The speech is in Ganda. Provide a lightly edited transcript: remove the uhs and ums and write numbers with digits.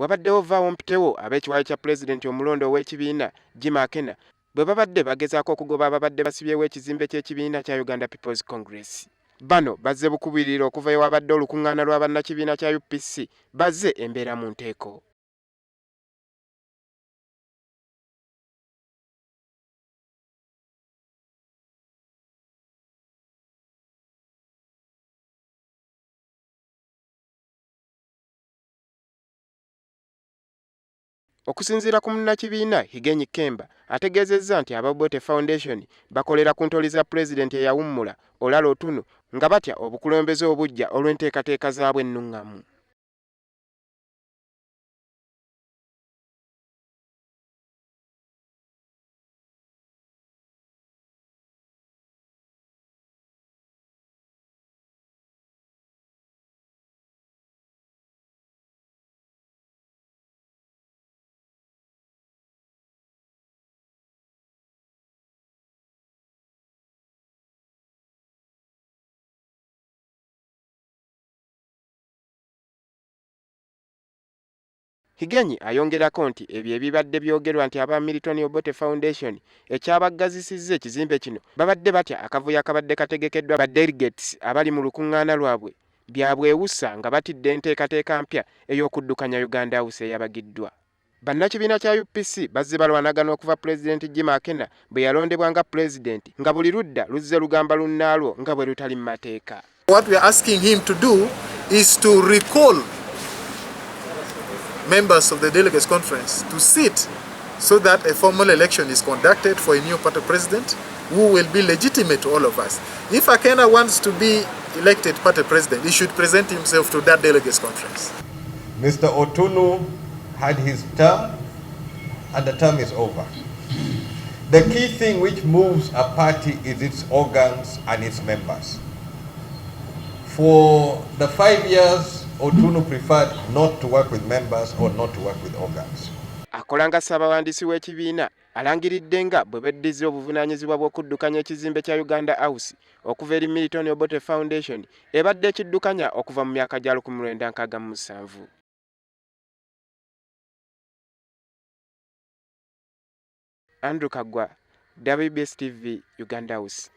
wabaddewo vaawo mpitewo ab'ekiwaalo kya pulezidenti omulondo ow'ekibiina Jim Akena bwe babadde bagezaako okugoba ababadde basibyewo ekizimbe ky'ekibiina kya Uganda People's Congress. Bano bazze bukubirira okuva ewabadde olukuŋŋaana lwa bannakibiina kya UPC bazze embeera mu nteeko. Okusinziira ku munnakibiina Higenyi Kemba ategeezezza nti Ababote Foundation bakolera ku ntoli za pulezidenti eyawummula Olalo Otuno nga batya obukulembeze obujja olw'enteekateeka zaabwe ennuŋŋamu. Higenyi ayongerako nti ebyo ebibadde byogerwa nti aba Milton Obote Foundation ekyabagazisizza ekizimbe kino babadde batya akavuyo akabadde kategekeddwa ba delegates abali mu lukuŋŋaana lwabwe byabwewussa nga batidde enteekateeka mpya ey'okuddukanya Uganda House eyabagiddwa. Bannakibiina kya UPC bazze balwanagana okuva Pulezidenti Jim Akena bwe yalondebwa nga pulezidenti nga buli ludda luzze lugamba lunnaalwo nga bwe lutali mu mateeka. What we are asking him to do is to recall members of the Delegates Conference to sit so that a formal election is conducted for a new party president who will be legitimate to all of us. If Akena wants to be elected party president, he should present himself to that Delegates Conference. Mr. Otunu had his term and the term is over. The key thing which moves a party is its organs and its members. For the 5 years, Otunu preferred not to work with members or not to work with organs. Akolanga Ssaabawandiisi w'ekibiina alangiridde nga bwe beddiza obuvunaanyizibwa bw'okuddukanya ekizimbe kya Uganda House okuva eri Milton Obote Foundation ebadde ekiddukanya okuva mu myaka gya 1967. Andrew Kagwa, WBS TV, Uganda House.